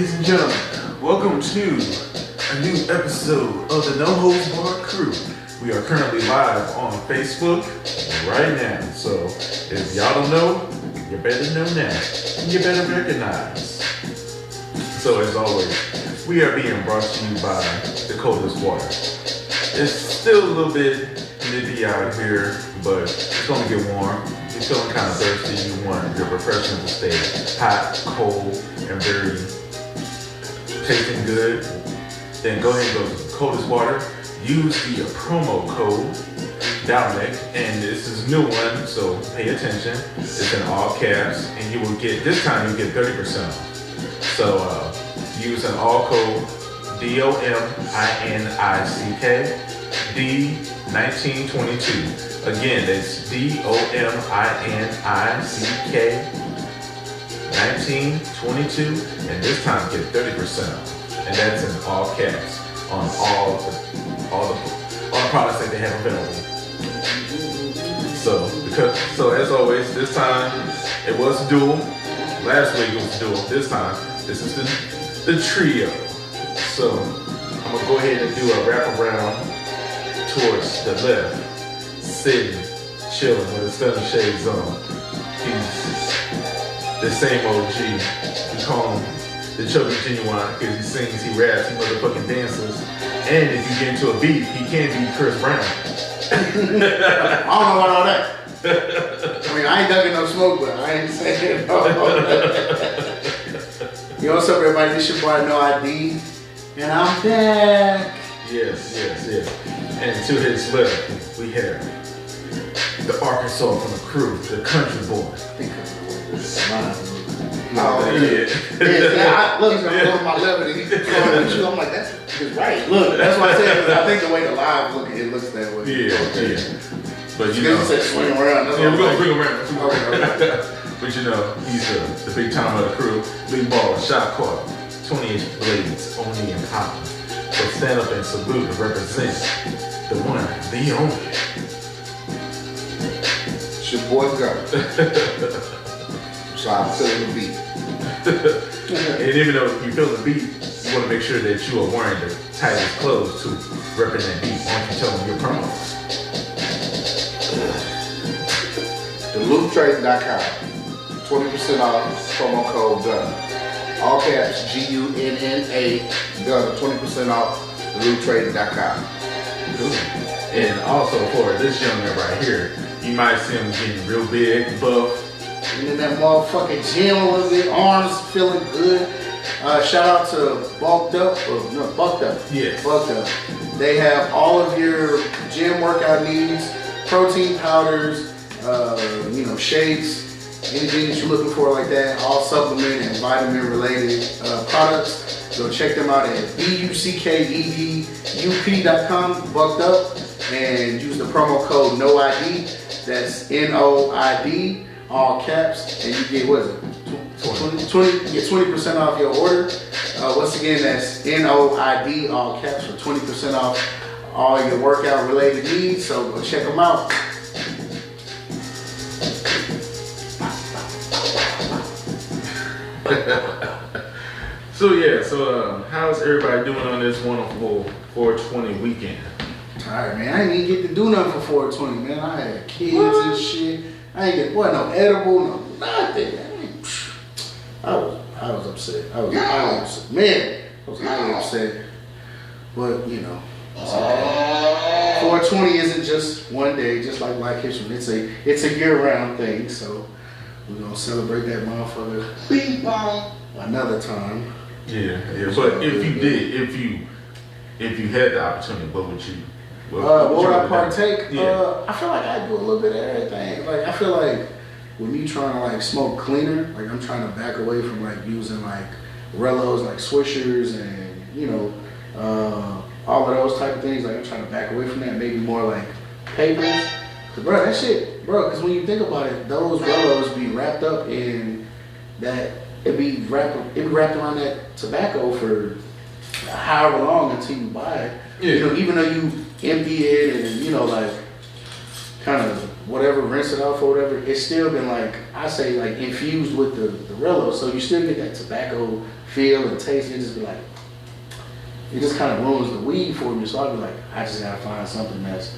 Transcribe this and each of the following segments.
Ladies and gentlemen, welcome to a new episode of the No Holds Barred Crew. We are currently live on Facebook right now, so if y'all don't know, you better know now. You better recognize. So as always, we are being brought to you by the coldest water. It's still a little bit nippy out here, but it's gonna get warm. You're feeling kind of thirsty. You want your refreshment to stay hot, cold, and very tasting good. Then go ahead and go to the coldest water. Use the promo code Dominic, and this is a new one, so pay attention. It's in all caps, and you will get, this time you get 30% off. So use an all code DOMINICK D1922. Again, that's DOMINICK 1922, and this time get 30% off. And that's in all caps on all the products that they have available. So as always, this time it was dual. Last week it was dual. This time this is the trio. So I'm gonna go ahead and do a wraparound towards the left, sitting, chilling with his sunny shades on. He's the same OG. We call him the Chubby Genuine because he sings, he raps, he motherfucking dances. And if you get into a beat, he can be Chris Brown. I don't know about all that. I mean, I ain't ducking no smoke, but I ain't saying no. Yo, what's up, everybody? This your boy No ID, and I'm back. Yes. And to his left, we have the Arkansas from the crew, the country boy. I think I'm Yeah. look, I'm going my level, and he's throwing at you. I'm like, that's right. Look, that's why I said, I think the way the live look, it looks that way. Yeah. But you know, know, said swing around. Yeah, we're gonna bring him around. Okay. But you know, he's the big time of the crew, big baller, shot caller, 20-inch blades, only in power. So stand up and salute and represent the one, the only. It's your boy Gunn. So I'm feeling the beat. And even though you feel the beat, you want to make sure that you are wearing the tightest clothes to represent beat. Why don't you tell them your promos? TheLootTrade.com. 20% off, promo code Gunn. All caps, GUNNA, Gunn, 20% off, TheLootTrade.com. And also for this young man right here, you might see him getting real big, buff. And in that motherfucking gym a little bit, arms feeling good. Shout out to Bulked Up. Yes. Bulked Up. They have all of your gym workout needs, protein powders, shakes, anything that you're looking for like that, all supplement and vitamin related products. So check them out at BUCKEDUP.com, Bulked Up, and use the promo code NOID. That's NOID. All caps, and you get, what is it? 20 get 20% off your order. Once again, that's NOID, all caps, for 20% off all your workout related needs. So go check them out. So how's everybody doing on this wonderful 420 weekend? Tired, man. I ain't even get to do nothing for 420, man. I had kids and shit. I ain't get no edible, no nothing. I was upset. I was upset. Man, I was highly upset. But you know, 420 isn't just one day, just like Black History. It's a year-round thing. So we're gonna celebrate that motherfucker another time. Yeah. But if you had the opportunity, what would you? What would I partake? Yeah. I feel like I do a little bit of everything. Like I feel like with me trying to like smoke cleaner, like I'm trying to back away from like using like Rellos, like Swishers, and all of those type of things. Like I'm trying to back away from that. Maybe more like papers. Cause bro, that shit, bro. Cause when you think about it, those Rellos be wrapped up in that. It be wrapped around that tobacco for however long until you buy it. Yeah. You know, even though you empty it and like kind of whatever, rinse it off or whatever, it's still been like, I say like infused with the Rello. So you still get that tobacco feel and taste. It just be like, it just kind of ruins the weed for me. So I'd be like, I just gotta find something that's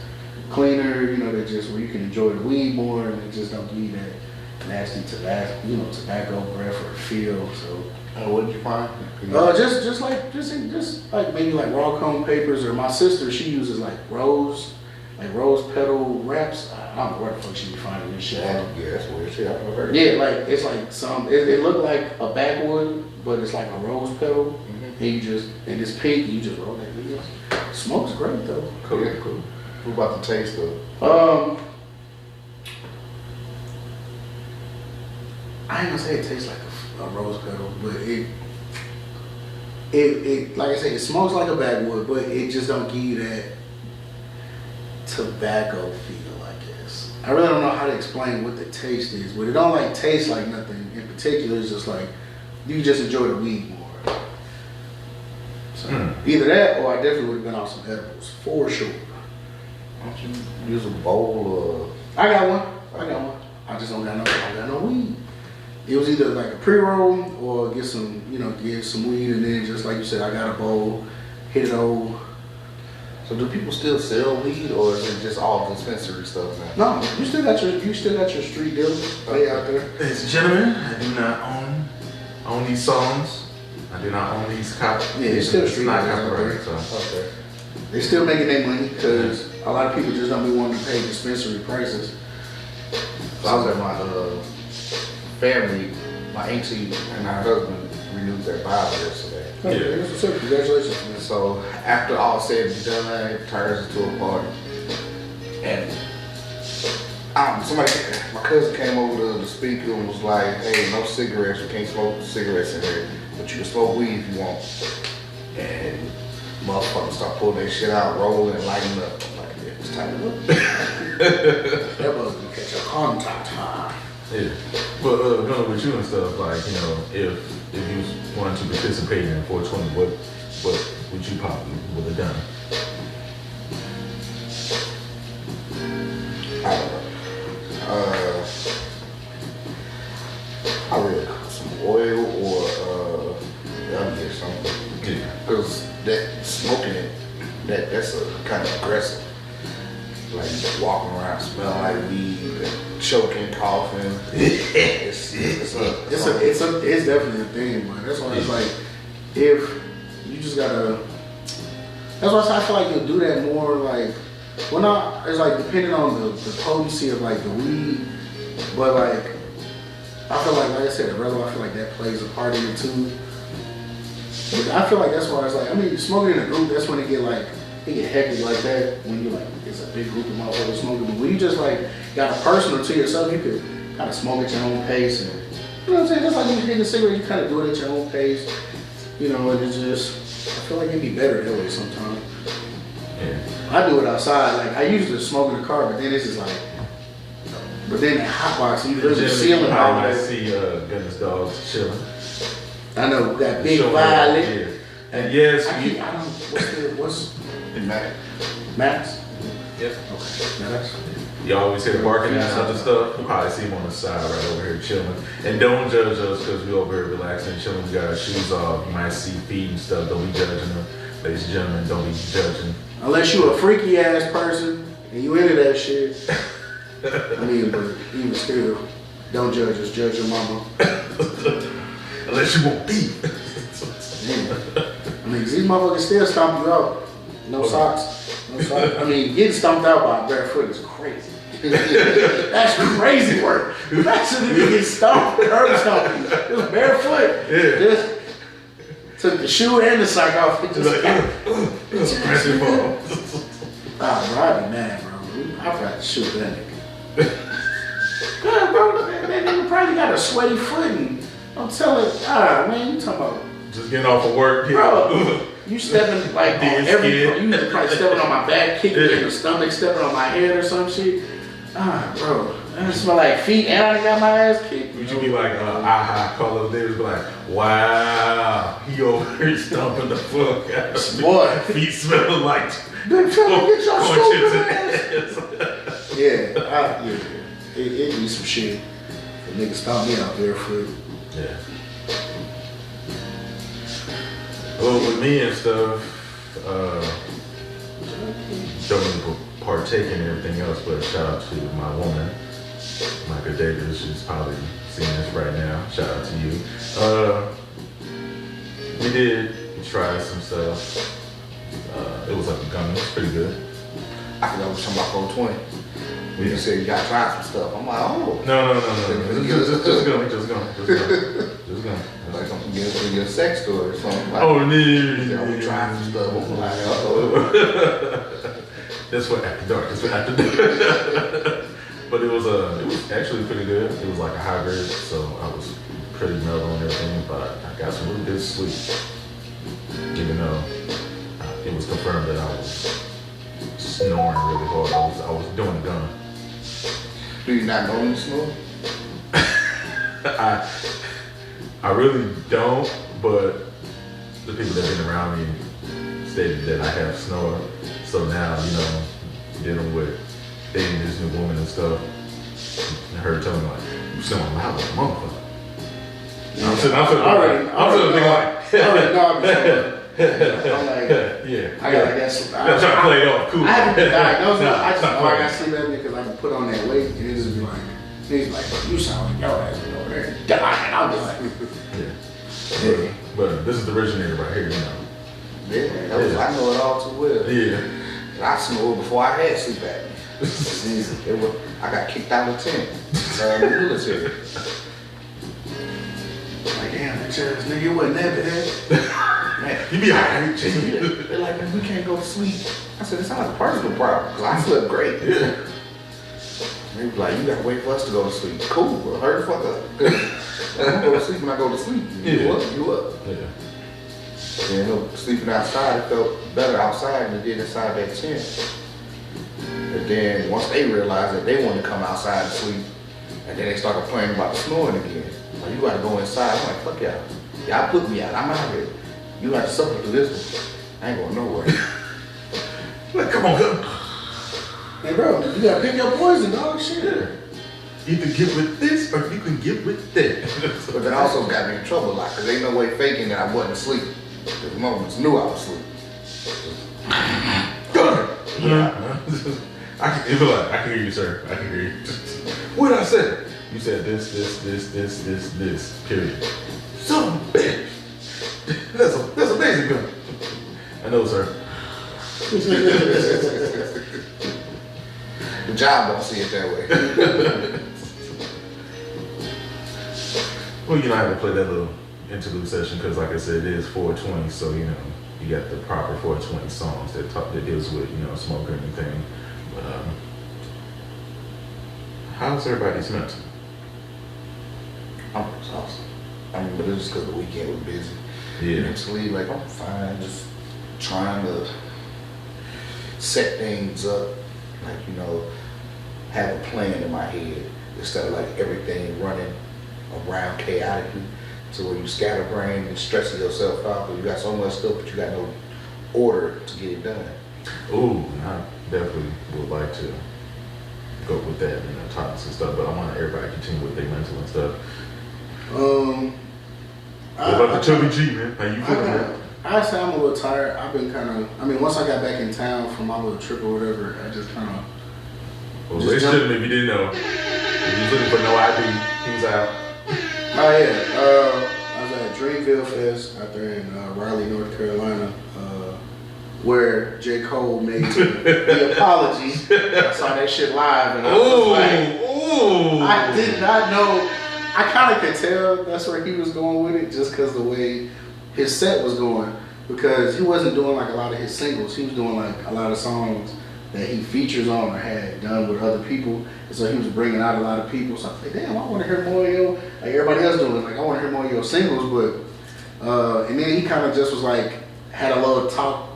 cleaner, you know, that just where you can enjoy the weed more and it just don't give you that nasty tobacco, you know, tobacco breath or feel. So what did you find? just like maybe like raw cone papers, or my sister, she uses like rose petal wraps. I don't know where the fuck she be finding this shit. Yeah, that's weird shit. I've never heard of Yeah, like it's like it looked like a backwood, but it's like a rose petal. And it's pink, you just roll that. Smoke's great though. Cool, yeah. Cool. What about the taste of? I ain't gonna say it tastes like a rose petal, but it like I say, it smokes like a backwood, but it just don't give you that tobacco feel, I guess. I really don't know how to explain what the taste is, but it don't like taste like nothing in particular. It's just like you just enjoy the weed more. So either that, or I definitely would have been on some edibles for sure. Why don't you use a bowl I got one. I just don't got no weed. It was either like a pre-roll or get some weed, and then just like you said, I got a bowl, hit it over. So do people still sell weed, or is it just all dispensary stuff now? No, you still got your street dealers. They out there. Ladies and gentlemen, I do not own these songs. I do not own these copies. Yeah, it's still street not dealers out there. copyrighted. So. Okay. They still making their money because a lot of people just don't be wanting to pay dispensary prices. So I was at my family, my auntie and her husband renewed their Bible yesterday. Okay, that's what's up. Congratulations. And so after all said and done, it turns into a party. And my cousin came over to the speaker and was like, hey, no cigarettes, you can't smoke cigarettes in here, but you can smoke weed if you want. And motherfuckers start pulling their shit out, rolling and lighting up. I'm like, yeah, it's time to look. That was gonna catch a contact high. Yeah, but going with you and stuff, like, you know, if you wanted to participate in 420, what would you probably would have done? I don't know. I really some oil or get something. Yeah. Because that smoking it, that's a kind of aggressive. Like just walking around smelling like weed, and choking, coughing. It's definitely a thing, man. That's why it's like, if you just gotta. That's why I feel like you'll do that more. Like, well, not it's like depending on the potency of like the weed, but like I feel like I said, the Rello, I feel like that plays a part in it too. But I feel like that's why it's like, I mean, smoking in a group, that's when it get hectic like that, when you like, it's a big group of motherfuckers smoking. But when you just like got a personal to yourself, you could kind of smoke at your own pace. And, you know what I'm saying? Just like when you hit a cigarette, you kind of do it at your own pace. You know, and it's just, I feel like it'd be better that way sometimes. Yeah. I do it outside. Like, I usually smoke in the car, but then it's just like, but then that hot box, you literally sealing all I that. see Goodness Dogs chilling. I know, that big Showing violet. up, yeah. And yes, I don't, what's Max. Max? Yep. Okay. Max. You always hear barking and other stuff. You probably see him on the side right over here chilling. And don't judge us because we over here relaxing and chilling. We got our shoes off. You might see feet and stuff. Don't be judging them. Ladies and gentlemen, don't be judging. Unless you a freaky ass person and you into that shit. I mean, but even still, don't judge us. Judge your mama. Unless you want beef. I mean, 'cause these motherfuckers still stomp you out. No socks. No socks. I mean, getting stomped out by a barefoot is crazy. That's crazy work. Imagine if you get stomped, curb stomping. Just barefoot. Yeah. Just took the shoe and the sock off. It just bro, I'd be mad, bro. I'd have to shoot that nigga. God, bro, that nigga probably got a sweaty foot and I'm telling, man, you talking about. Just getting off of work. Bro, you stepping like on every, you probably stepping on my back, kicking me in the stomach, stepping on my head or some shit. Bro, that smell like feet and I got my ass kicked. Would you be like, aha, call those niggas, be like, wow, he over here stomping the fuck out of me. Boy. Feet smelling like Big fella, get your corn chips stupid and ass. Yeah, it be some shit. The niggas stop me out there for. Yeah. Well, with me and stuff, don't even partake in everything else, but shout out to my woman, Micah Davis. She's probably seeing this right now. Shout out to you. We did try some stuff. It was like a gummy. It's pretty good. I forgot we were talking about 420. When you said you gotta try some stuff, I'm like, oh. No. Just gonna. Like something in your sex store or something. Like, Oh, no. We tried some stuff. I'm like, That's what after dark. That's what after dark. But it was actually pretty good. It was like a hybrid, so I was pretty mellow and everything. But I got some really good sleep, even though it was confirmed that I was snoring really hard. I was doing the gun. do you not know you snore? I really don't, but the people that have been around me stated that I have snore. So now, dealing with dating this new woman and stuff, and her telling me like, you snoring loud like a motherfucker. I'm sitting thinking like, I'm like, yeah. I gotta guess. I'm trying to play it off cool. I haven't been diagnosed. Nah, I just know I funny. got sleep apnea because I can put on that weight and it just be like, he's like, you sound like your ass over there dying. I'm just like, Yeah. But this is the originator right here, Yeah, I know it all too well. Yeah. I snored before I had sleep apnea. I got kicked out of the tent. The military. like damn, that ass nigga, it wasn't that bad. Man, You be alright. they're like, man, we can't go to sleep. I said, it's not a personal problem, because I slept great. Yeah. They be like, you gotta wait for us to go to sleep. Cool, bro. Hurry the fuck up. I'm gonna go to sleep when I go to sleep. You up. Yeah. And sleeping outside, it felt better outside than it did inside that tent. And then once they realized that they wanted to come outside and sleep, and then they started complaining about the snoring again. Like, you gotta go inside. I'm like, fuck y'all. Y'all put me out. I'm out here. You got to suffer through this one. I ain't going nowhere. Like, come on, go. Hey bro, you gotta pick your poison, dog. Shit. Yeah. Either get with this or you can get with that. But that also got me in trouble a lot, because ain't no way faking that I wasn't asleep. The moments knew I was asleep. Yeah. I can hear you, sir. I can hear you. What did I say? You said this, period. Son of a bitch. That's amazing, gun. I know, sir. The job don't see it that way. Well, I had to play that little interlude session because, like I said, it is 420, so you got the proper 420 songs that deals with smoking and thing. But how's everybody's mental? I'm exhausted. I mean, but it's just because the weekend was busy. Yeah. Mentally, like, I'm fine, just trying to set things up, like, have a plan in my head instead of like everything running around chaotically to where you scatterbrain and stressing yourself out because you got so much stuff but you got no order to get it done. Ooh, I definitely would like to go with that, topics and stuff, but I want everybody to continue with their mental and stuff. What about the Chubby G, man? How you feeling, man? I say I'm a little tired. I've been once I got back in town from my little trip or whatever, I just kind of. Well, they shouldn't if you didn't know. If you was looking for no ID, he was out. Oh yeah, I was at Dreamville Fest out there in Raleigh, North Carolina, where J. Cole made the apology. I saw that shit live and I was like, I did not know. I kind of could tell that's where he was going with it just because the way his set was going. Because he wasn't doing like a lot of his singles. He was doing like a lot of songs that he features on or had done with other people. And so he was bringing out a lot of people. So I was like, damn, I want to hear more of your, like everybody else doing. Like, I want to hear more of your singles. But, and then he kind of just was like, had a little talk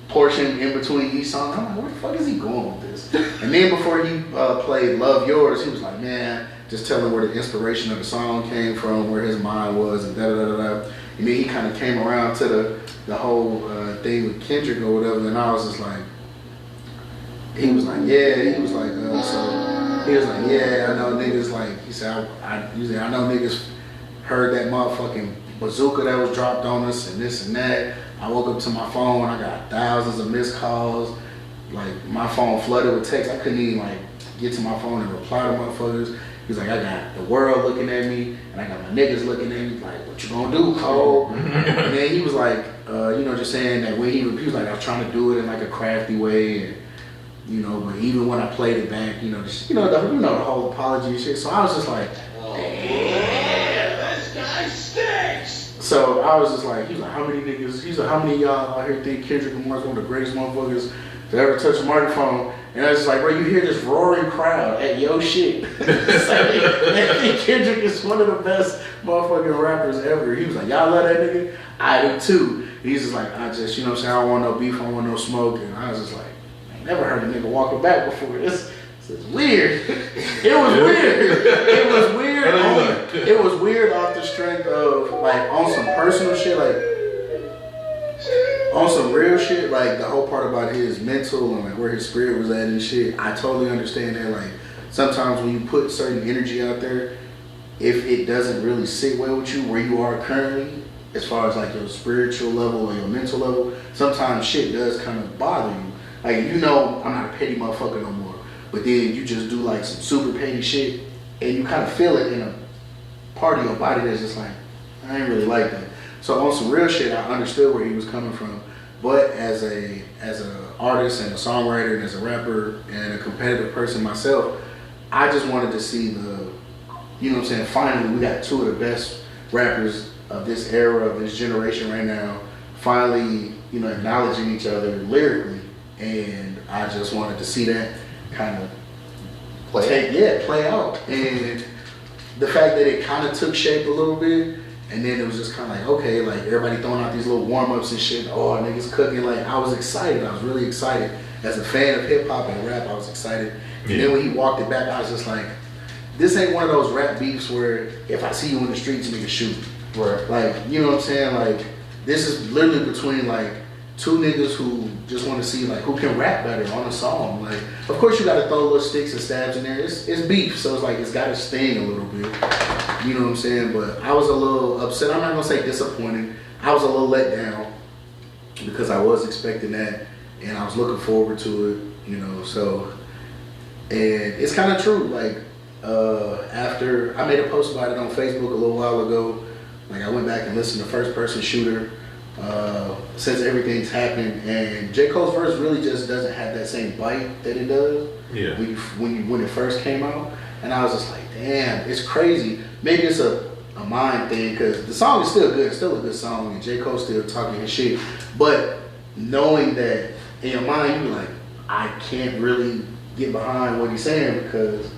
portion in between each song. I'm like, where the fuck is he going with this? And then before he played Love Yours, he was like, man, just telling where the inspiration of the song came from, where his mind was, and da-da-da-da. And then he kind of came around to the whole thing with Kendrick or whatever, and I was just like, he was like, yeah, he was like, so he was like, yeah, I know niggas like, he said, I know niggas heard that motherfucking bazooka that was dropped on us and this and that. I woke up to my phone, I got thousands of missed calls. Like, my phone flooded with texts. I couldn't even like get to my phone and reply to motherfuckers. He's like, I got the world looking at me, and I got my niggas looking at me, like, what you gonna do, Cole? And then he was like, just saying that when he was like, I was trying to do it in like a crafty way, and but even when I played it back, the whole apology and shit. So I was just like, damn, this guy stinks. So I was just like, he's like, how many niggas? He's like, how many of y'all out here think Kendrick Lamar's one of the greatest motherfuckers to ever touch a microphone? And I was just like, bro, you hear this roaring crowd at yo shit. I think Kendrick is one of the best motherfucking rappers ever. He was like, y'all love that nigga? I do too. He's just like, I just, I don't want no beef, I don't want no smoke. And I was just like, I ain't never heard a nigga walk it back before. This is weird. It was weird. It was weird. It was weird off the strength of, like, on some personal shit, like, on some real shit, like the whole part about his mental and like where his spirit was at and shit, I totally understand that. Like, sometimes when you put certain energy out there, if it doesn't really sit well with you where you are currently, as far as like your spiritual level or your mental level, sometimes shit does kind of bother you. Like, I'm not a petty motherfucker no more, but then you just do like some super petty shit and you kind of feel it in a part of your body that's just like, I ain't really like that. So on some real shit, I understood where he was coming from. But as an artist and a songwriter and as a rapper and a competitive person myself, I just wanted to see finally we got two of the best rappers of this era, of this generation right now, finally, acknowledging each other lyrically. And I just wanted to see that kind of play out. And the fact that it kind of took shape a little bit, and then it was just kind of like, okay, like everybody throwing out these little warm-ups and shit. Oh, niggas cooking. Like, I was excited. I was really excited. As a fan of hip-hop and rap, I was excited. Yeah. And then when he walked it back, I was just like, this ain't one of those rap beefs where if I see you in the streets, nigga, shoot. Right. Like, you know what I'm saying? Like, this is literally between, like, two niggas who just want to see, like, who can rap better on a song. Like, of course you got to throw little sticks and stabs in there. It's beef, so it's like, it's got to sting a little bit. You know what I'm saying? But I was a little upset. I'm not going to say disappointed. I was a little let down because I was expecting that and I was looking forward to it, so. And it's kind of true. Like, after I made a post about it on Facebook a little while ago, like, I went back and listened to First Person Shooter since everything's happened, and J. Cole's verse really just doesn't have that same bite that it does when it first came out. And I was just like, damn, it's crazy. Maybe it's a mind thing, because the song is still good. It's still a good song, and J. Cole's still talking his shit. But knowing that in your mind, you be like, I can't really get behind what he's saying because,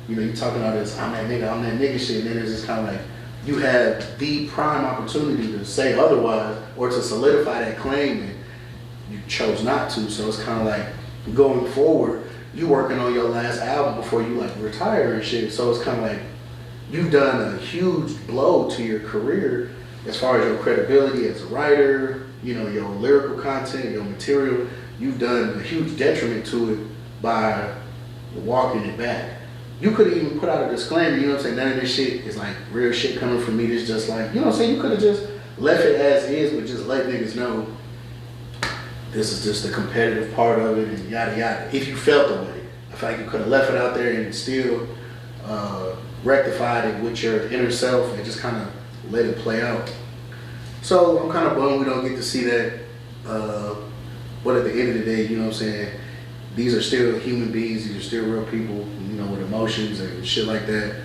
you're talking all this, I'm that nigga shit. And then it's just kind of like, you have the prime opportunity to say otherwise or to solidify that claim, and you chose not to. So it's kind of like, going forward, you working on your last album before you like retire and shit. So it's kind of like, you've done a huge blow to your career as far as your credibility as a writer, your lyrical content, your material. You've done a huge detriment to it by walking it back. You could even put out a disclaimer, none of this shit is like real shit coming from me. This just like, you could have just left it as is, but just let niggas know this is just the competitive part of it and yada yada. If you felt the way, I feel like you could have left it out there and still rectified it with your inner self and just kind of let it play out. So I'm kind of bummed we don't get to see that. But at the end of the day, these are still human beings. These are still real people, with emotions and shit like that.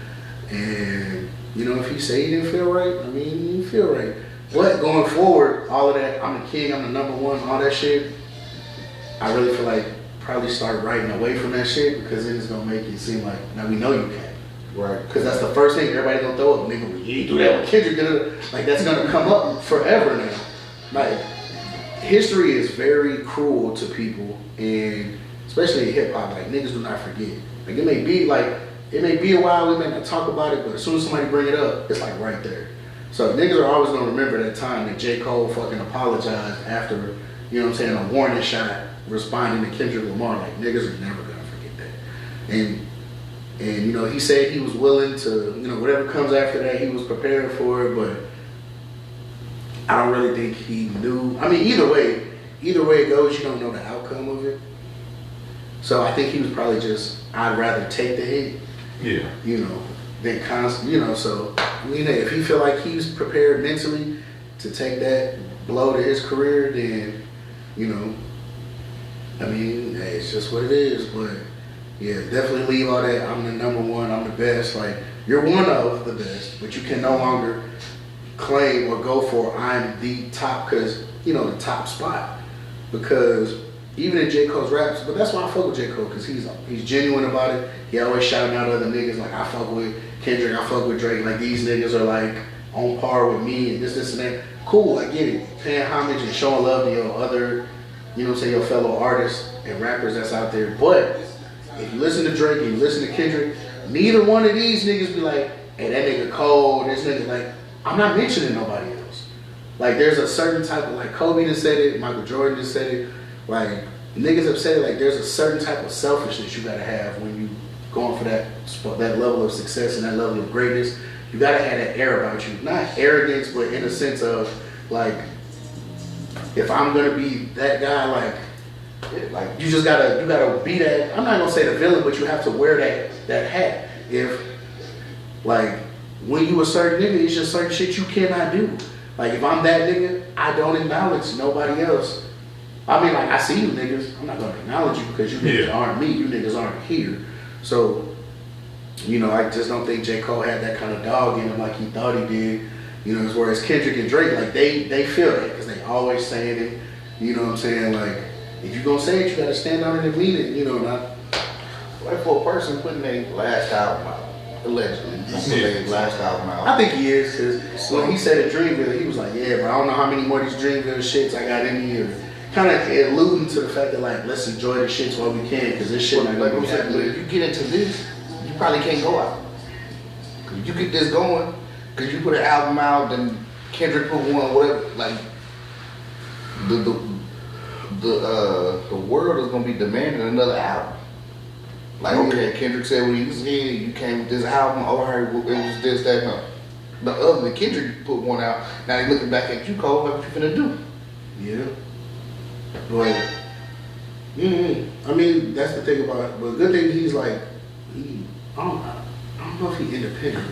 And, if he say he didn't feel right, he didn't feel right. But going forward, all of that, I'm the king, I'm the number one, all that shit, I really feel like probably start writing away from that shit, because then it's going to make it seem like, now we know you can. Right. Because that's the first thing everybody going to throw up. Nigga, you ain't do that with Kendrick. Like, that's going to come up forever now. Like, history is very cruel to people, and especially in hip hop, like, niggas do not forget. Like, it may be a while, we may not talk about it, but as soon as somebody bring it up, it's like right there. So niggas are always gonna remember that time that J. Cole fucking apologized after, a warning shot responding to Kendrick Lamar. Like niggas are never gonna forget that. And you know, he said he was willing to, you know, whatever comes after that, he was prepared for it. But I don't really think he knew. I mean, either way it goes, you don't know the outcome of it. So I think he was probably just, I'd rather take the hit. Yeah. You know, than constant. You know, so I mean, if he feel like he's prepared mentally to take that blow to his career, then, you know, I mean, hey, it's just what it is. But yeah, definitely leave all that. I'm the number one. I'm the best. Like, you're one of the best, but you can no longer claim or go for I'm the top, because, you know, the top spot. Because even in J. Cole's raps, but that's why I fuck with J. Cole, because he's genuine about it. He always shouting out other niggas, like, I fuck with Kendrick, I fuck with Drake, like, these niggas are like on par with me and this and that. Cool, I get it. Paying homage and showing love to your other, you know what I'm saying, your fellow artists and rappers that's out there. But if you listen to Drake and you listen to Kendrick, neither one of these niggas be like, hey, that nigga Cole, this nigga, like, I'm not mentioning nobody else. Like, there's a certain type of, like, Kobe just said it, Michael Jordan just said it, like, niggas have said it, like, there's a certain type of selfishness you gotta have when you going for that level of success and that level of greatness. You gotta have that air about you. Not arrogance, but in a sense of, like, if I'm gonna be that guy, like you just gotta be that. I'm not gonna say the villain, but you have to wear that hat. If, like, when you a certain nigga, it's just certain shit you cannot do. Like, if I'm that nigga, I don't acknowledge nobody else. I mean, like, I see you niggas. I'm not gonna acknowledge you because you niggas aren't me. You niggas aren't here. So, you know, I just don't think J. Cole had that kind of dog in him like he thought he did. You know, as whereas Kendrick and Drake, like, they feel that because they always saying it. You know what I'm saying? Like, if you gonna say it, you gotta stand on it and mean it. You know, not like for a person putting their last album out, allegedly, their last album out. I think he is, because when he said at Dreamville, he was like, yeah, but I don't know how many more of these Dreamville shits I got in here. Kind of alluding to the fact that, like, let's enjoy the shits while we can, because this shit not like gonna be I'm saying, but happening. if you get into this, you probably can't go out. If you get this going, because you put an album out, then Kendrick put one, whatever, like, the world is gonna be demanding another album. Like, okay, Kendrick said when he was here, you came with this album, oh, I heard it was this, that, no. But other than Kendrick put one out, now they looking back at you, Cole, what you finna do? Yeah. But, I mean, that's the thing about it. But the good thing, he's like, I don't know if he independent.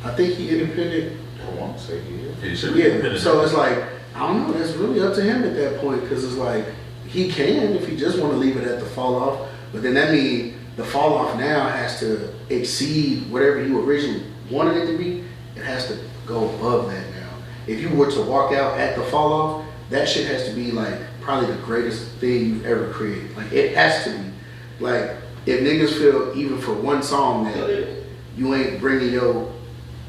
I think he independent. I want to say yeah. He should be Yeah, independent. so it's like, I don't know, that's really up to him at that point, because it's like, he can if he just want to leave it at the fall off, but then that means the fall off now has to exceed whatever you originally wanted it to be. It has to go above that now. If you were to walk out at the fall off, that shit has to be like probably the greatest thing you've ever created. Like, it has to be. Like, if niggas feel even for one song that you ain't bringing your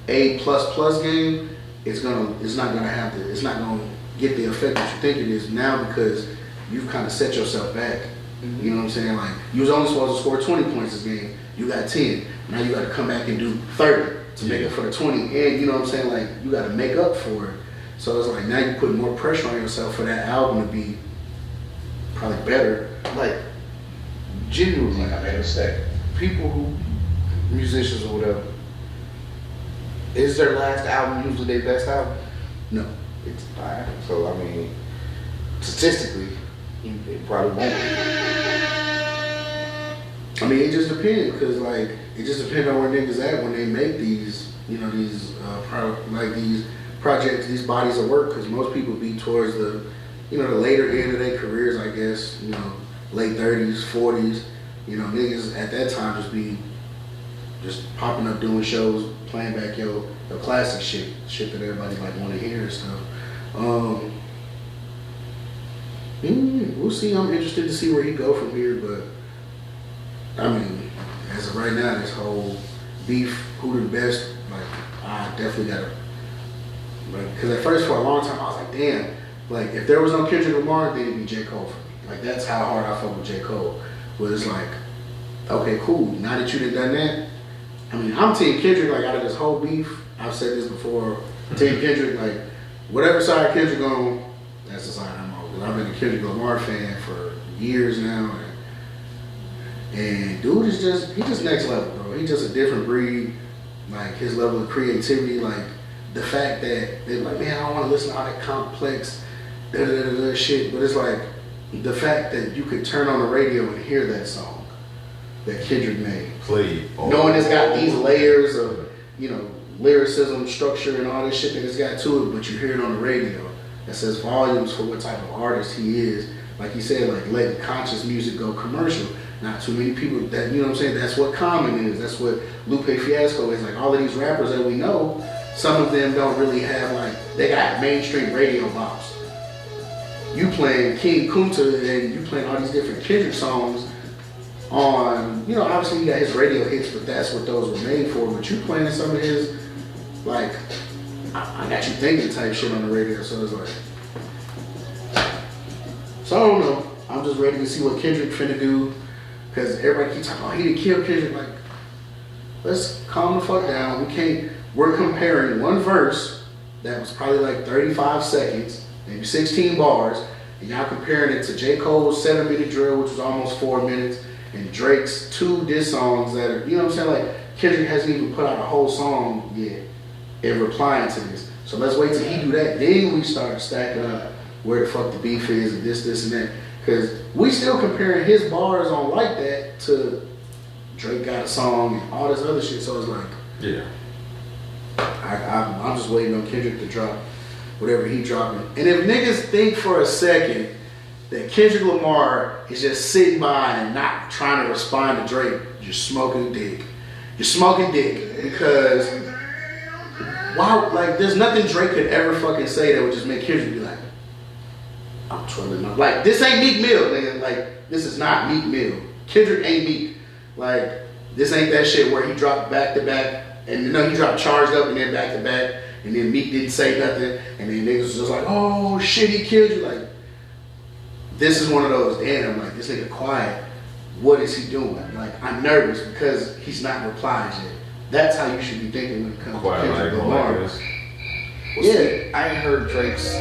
A++ game, it's not gonna get the effect that you think it is now, because you've kind of set yourself back. You know what I'm saying? Like, you was only supposed to score 20 points this game. You got 10. Now you got to come back and do 30 to make it for the 20. And you know what I'm saying? Like, you got to make up for it. So it's like, now you're putting more pressure on yourself for that album to be probably better. Like, genuinely, I made a mistake. people who, musicians or whatever, is their last album usually their best album? No. It's not. So, I mean, statistically, it probably won't be. I mean, it just depends, because like, it just depends on where niggas at when they make these, you know, these these projects, these bodies of work, because most people be towards the, you know, the later end of their careers, I guess, you know, late 30s, 40s, you know, niggas at that time just popping up doing shows, playing back your classic shit that everybody like want to hear and stuff. We'll see. I'm interested to see where he go from here, but I mean, as of right now, this whole beef, who the best, like, I definitely gotta, like, because at first for a long time I was like, damn, like, if there was no Kendrick Lamar, then it'd be J. Cole for me. Like, that's how hard I fuck with J. Cole. But it's like, okay, cool. Now that you done that, I mean, I'm Team Kendrick. Like, out of this whole beef, I've said this before. Team Kendrick, like, whatever side Kendrick on, that's the side I'm on. Because I've been a Kendrick Lamar fan for years now, and dude is just next level, bro. He's just a different breed. Like his level of creativity, like the fact that they're like, man, I don't want to listen to all that complex shit, but it's like the fact that you could turn on the radio and hear that song that Kendrick made, played, knowing it's got these layers of, you know, lyricism, structure, and all this shit that it's got to it, but you hear it on the radio. That says volumes for what type of artist he is. Like you said, like letting conscious music go commercial. Not too many people that, you know what I'm saying, that's what Common is, that's what Lupe Fiasco is. Like all of these rappers that we know, some of them don't really have like, they got mainstream radio bops. You playing King Kunta and you playing all these different Kendrick songs on, you know, obviously you got his radio hits, but that's what those were made for. But you playing some of his, like, I got you thinking type shit on the radio, so it's like, so I don't know. I'm just ready to see what Kendrick finna do, because everybody keeps talking about he didn't kill Kendrick. Like, let's calm the fuck down. We're comparing one verse that was probably like 35 seconds, maybe 16 bars, and y'all comparing it to J. Cole's 7-minute drill, which was almost 4 minutes, and Drake's 2 diss songs that are, you know what I'm saying? Like, Kendrick hasn't even put out a whole song yet in replying to this. So let's wait till he do that. Then we start stacking up where the fuck the beef is and this, and that. Because we still comparing his bars on Like That to Drake got a song and all this other shit. So it's like, yeah. I'm just waiting on Kendrick to drop whatever he dropping. And if niggas think for a second that Kendrick Lamar is just sitting by and not trying to respond to Drake, you're smoking dick. You're smoking dick, because why? Like, there's nothing Drake could ever fucking say that would just make Kendrick be like, I'm trolling my, like, this ain't Meek Mill, nigga. Like, this is not Meek Mill. Kendrick ain't Meek. Like, this ain't that shit where he dropped back to back, and you know he dropped Charged Up and then back to back, and then Meek didn't say nothing, and then niggas was just like, oh shit, he killed you. Like, this is one of those, damn, like, this nigga quiet. What is he doing? Like, I'm nervous because he's not replied yet. That's how you should be thinking when it comes Quiet, to Kendrick like, Lamar. like this. Well, see, I ain't heard Drake's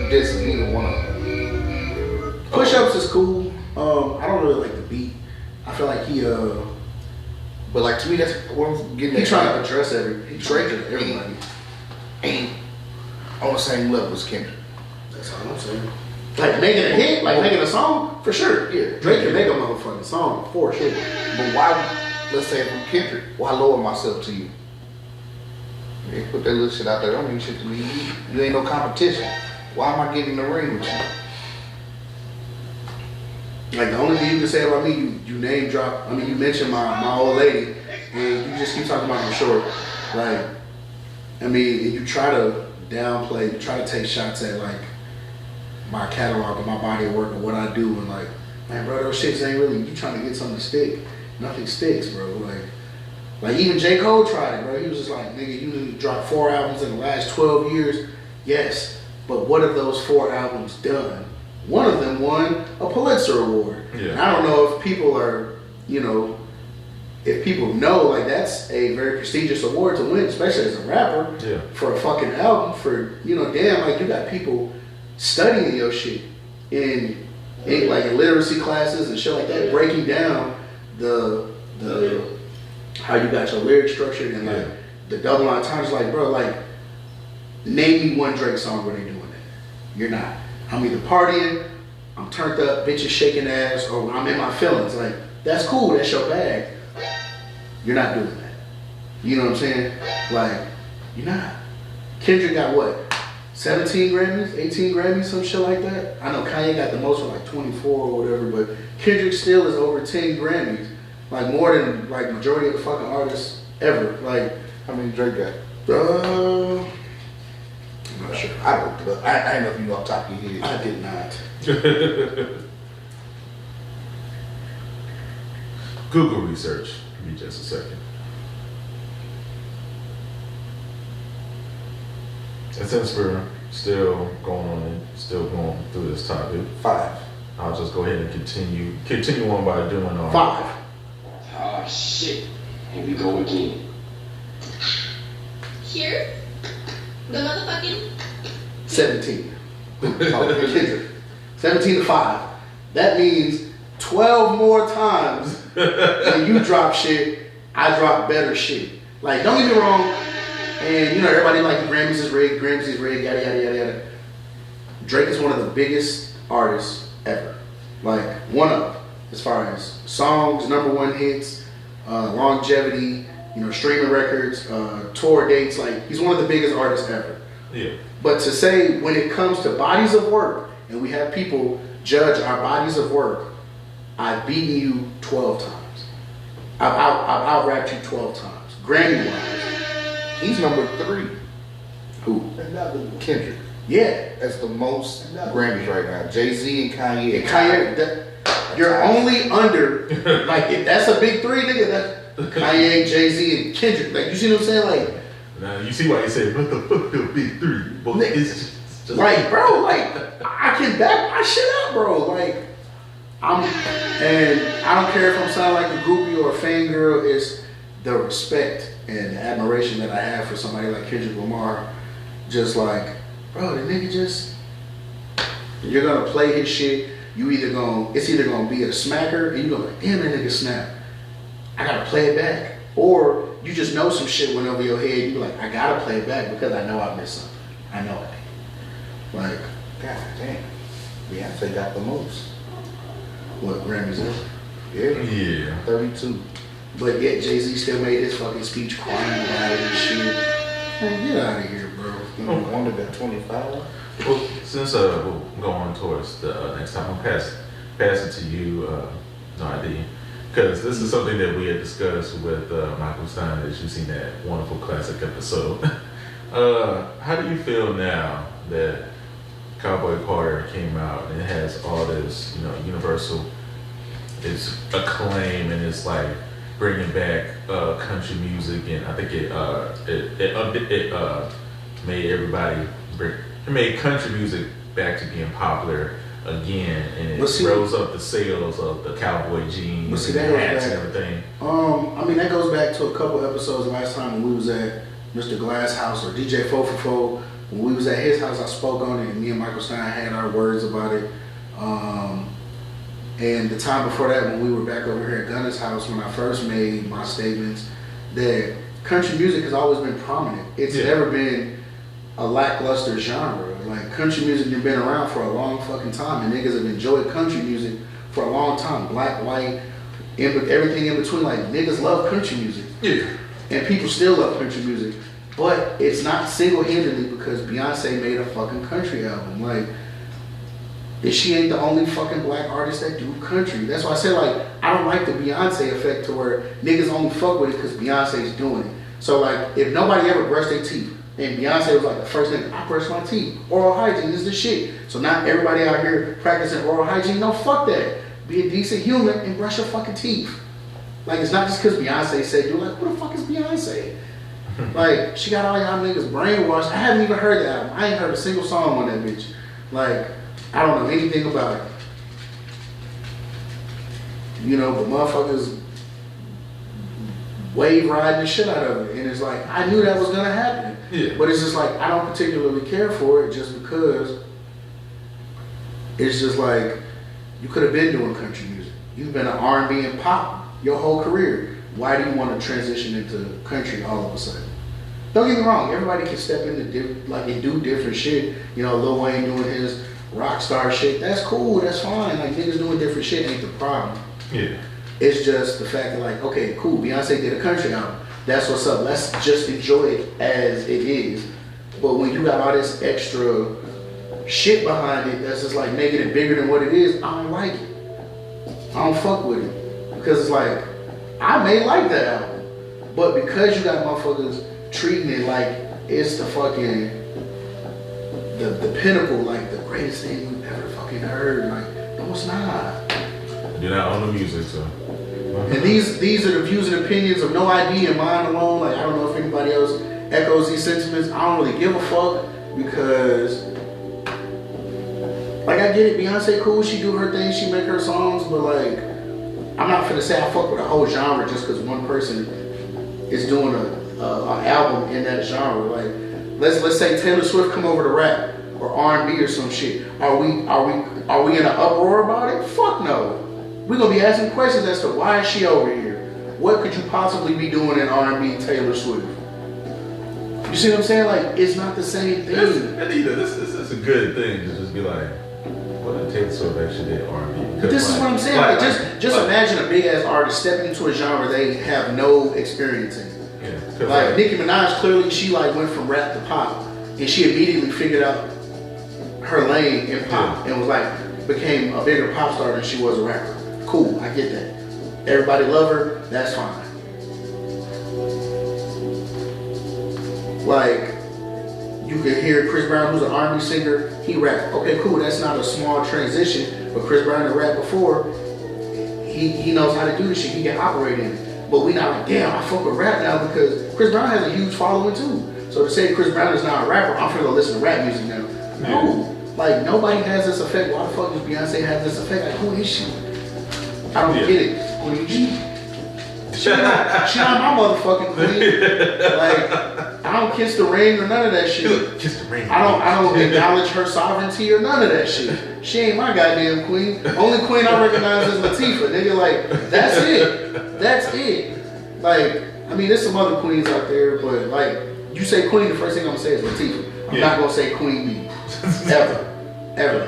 diss neither one of them. Push-Ups is cool. I don't really like the beat. I feel like he But like, to me, that's what I'm getting at. trying to address everybody. Ain't on the same level as Kendrick. That's all I'm saying. Like making a hit, like making a song, for sure. Yeah, Drake can make a motherfucking song, for sure. But why, let's say from Kendrick, why lower myself to you? They put that little shit out there, don't mean shit to me. You ain't no competition. Why am I getting in the ring with you? Like, the only thing you can say about me, you name drop, I mean, you mentioned my old lady, and you just keep talking about her short. Like, I mean, you try to downplay, you try to take shots at, like, my catalog and my body of work and what I do, and like, man, bro, those shits ain't really, you trying to get something to stick. Nothing sticks, bro. Like even J. Cole tried it, bro. He was just like, nigga, you dropped 4 albums in the last 12 years. Yes, but what have those 4 albums done? One of them won a Pulitzer Award. Yeah. And I don't know if people are, you know, if people know, like, that's a very prestigious award to win, especially as a rapper, Yeah. for a fucking album, for, you know, damn, like, you got people studying your shit in like in literacy classes and shit like that, breaking down the how you got your lyric structured and like the double entendres. Like, bro, like, name me one Drake song where they doing that. You're not. I'm either partying, I'm turned up, bitches shaking ass, or I'm in my feelings. Like, that's cool, that's your bag. You're not doing that. You know what I'm saying? Like, you're not. Kendrick got what? 17 Grammys, 18 Grammys, some shit like that. I know Kanye got the most with like 24 or whatever, but Kendrick still is over 10 Grammys. Like, more than like majority of the fucking artists ever. Like, How many Drake got? I'm not sure. I looked it up. I ain't know if you off the top of your head. I did not. Google research. Give me just a second. And since we're still going through this topic, 5. I'll just go ahead and continue on by doing 5. Oh shit. Here we go again. Here? The motherfucking 17. Kendrick. 17 to 5. That means 12 more times when you drop shit, I drop better shit. Like, don't get me wrong, and you know, everybody like the Grammys is rigged, yada, yada, yada, yada. Drake is one of the biggest artists ever. Like, one of, as far as songs, #1 hits, longevity, you know, streaming records, tour dates. Like, he's one of the biggest artists ever. Yeah. But to say when it comes to bodies of work, and we have people judge our bodies of work, I've beaten you 12 times. I've out-rapped you 12 times. Grammy-wise. He's number 3. Who? Kendrick. Yeah. That's the most Grammys right now. Jay-Z and Kanye. And Kanye, you're only under, like, if that's a big 3, nigga, that's Kanye, Jay-Z, and Kendrick. Like, you see what I'm saying? Like, now you see why you say, what the fuck the big 3? But it's just like, bro, like, I can back my shit up, bro. Like, and I don't care if I'm sounding like a groupie or a fangirl, it's the respect and the admiration that I have for somebody like Kendrick Lamar. Just like, bro, the nigga just, you're gonna play his shit, it's either gonna be a smacker, and you're gonna be like, damn, that nigga snap. I gotta play it back. Or you just know some shit went over your head, you be like, I gotta play it back because I know I missed something. I know it. Like, God damn. Beyonce got the most. what, Grammys is? Yeah. 32. But yet Jay-Z still made his fucking speech crying about it and shit. Man, get out of here, bro. Wonder got 25. Well, since we'll go on towards the next time, I'll pass it to you, no idea. Because this is something that we had discussed with Michael Stein, as you've seen that wonderful classic episode. How do you feel now that Cowboy Carter came out and it has all this, you know, universal, it's acclaim and it's like bringing back country music, and I think it made everybody, it made country music back to being popular again, and it rose up the sales of the cowboy jeans and the hats and everything. I mean, that goes back to a couple episodes last time when we was at Mr. Glass house or DJ Fofofo. When we was at his house, I spoke on it, and me and Michael Stein had our words about it. And the time before that, when we were back over here at Gunner's house, when I first made my statements, that country music has always been prominent. It's never been a lackluster genre. Like, country music has been around for a long fucking time, and niggas have enjoyed country music for a long time. Black, white, everything in between. Like, niggas love country music. Yeah. And people still love country music. But it's not single-handedly because Beyonce made a fucking country album. Like, she ain't the only fucking black artist that do country. That's why I say, like, I don't like the Beyonce effect to where niggas only fuck with it because Beyonce's doing it. So, like, if nobody ever brushed their teeth, and Beyonce was like the first thing, I brush my teeth. Oral hygiene is the shit. So now everybody out here practicing oral hygiene, no, fuck that. Be a decent human and brush your fucking teeth. Like, it's not just because Beyonce said, dude, like, who the fuck is Beyonce? Like, she got all y'all niggas brainwashed. I haven't even heard the album. I ain't heard a single song on that bitch. Like, I don't know anything about it. You know, but motherfuckers wave riding the shit out of it. And it's like, I knew that was gonna happen. Yeah. But it's just like, I don't particularly care for it just because it's just like, you could have been doing country music. You've been an R&B and pop your whole career. Why do you want to transition into country all of a sudden? Don't get me wrong, everybody can step into and do different shit. You know, Lil Wayne doing his rock star shit. That's cool, that's fine. Like, niggas doing different shit ain't the problem. Yeah. It's just the fact that, like, okay, cool, Beyonce did a country album. That's what's up. Let's just enjoy it as it is. But when you got all this extra shit behind it, that's just like making it bigger than what it is, I don't like it. I don't fuck with it. Because it's like, I may like that album, but because you got motherfuckers treating it like it's the fucking, the pinnacle, like the greatest thing you've ever fucking heard, like, no, it's not. You're not on the music, so. And these are the views and opinions of No ID and mine alone. Like, I don't know if anybody else echoes these sentiments. I don't really give a fuck because, like, I get it. Beyonce cool. She do her thing. She make her songs. But, like, I'm not finna say I fuck with a whole genre just because one person is doing an album in that genre. Like, let's say Taylor Swift come over to rap or R&B or some shit. Are we in an uproar about it? Fuck no. we're gonna be asking questions as to why is she over here? What could you possibly be doing in R&B Taylor Swift? You see what I'm saying? Like, it's not the same thing. This is a good thing to just be like, what did Taylor Swift actually did R&B? This is what I'm saying. Like, just imagine a big ass artist stepping into a genre they have no experience in. Yeah, like Nicki Minaj, clearly she like went from rap to pop, and she immediately figured out her lane in pop and was like became a bigger pop star than she was a rapper. Cool, I get that. Everybody love her, that's fine. Like, you can hear Chris Brown, who's an R&B singer, he rap. Okay, cool, that's not a small transition, but Chris Brown had rapped before. He knows how to do this shit, he can operate in it. But we not like, damn, I fuck with rap now because Chris Brown has a huge following too. So to say Chris Brown is not a rapper, I'm finna go listen to rap music now. No, like nobody has this effect. Why the fuck does Beyonce have this effect? Like, who is she? I don't get it. Queen G. She not my motherfucking queen. Like, I don't kiss the ring or none of that shit. Kiss the ring. I don't acknowledge her sovereignty or none of that shit. She ain't my goddamn queen. Only queen I recognize is Latifah. Nigga, like, that's it. That's it. Like, I mean, there's some other queens out there, but like, you say queen, the first thing I'm gonna say is Latifah. I'm not gonna say Queen Bee. Ever.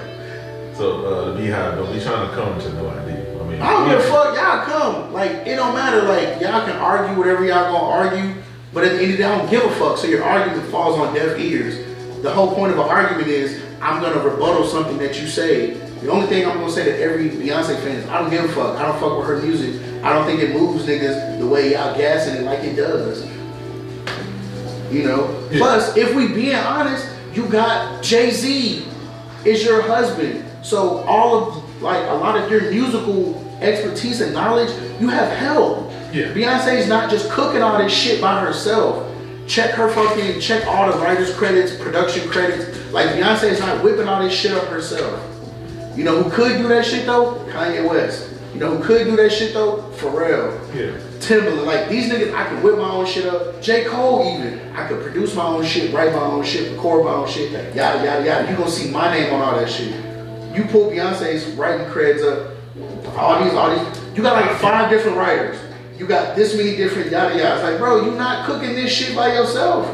So the Beehive, don't be trying to come to no idea. I don't give a fuck, y'all come. Like, it don't matter, like, y'all can argue whatever y'all gonna argue, but at the end of the day, I don't give a fuck, so your argument falls on deaf ears. The whole point of an argument is, I'm gonna rebuttal something that you say. The only thing I'm gonna say to every Beyonce fan is, I don't give a fuck, I don't fuck with her music. I don't think it moves niggas the way y'all gassing it like it does. You know? Yeah. Plus, if we being honest, you got Jay-Z is your husband. So all of, like, a lot of your musical expertise and knowledge, you have help. Yeah. Beyonce's not just cooking all this shit by herself. Check all the writers' credits, production credits. Like, Beyonce's not whipping all this shit up herself. You know who could do that shit though? Kanye West. You know who could do that shit though? Pharrell. Yeah. Timberland. Like, these niggas, I could whip my own shit up. J. Cole even. I could produce my own shit, write my own shit, record my own shit, yada, yada, yada. You gonna see my name on all that shit. You pull Beyonce's writing creds up, all these, you got like 5 different writers. You got this many different yada yada. It's like, bro, you not cooking this shit by yourself.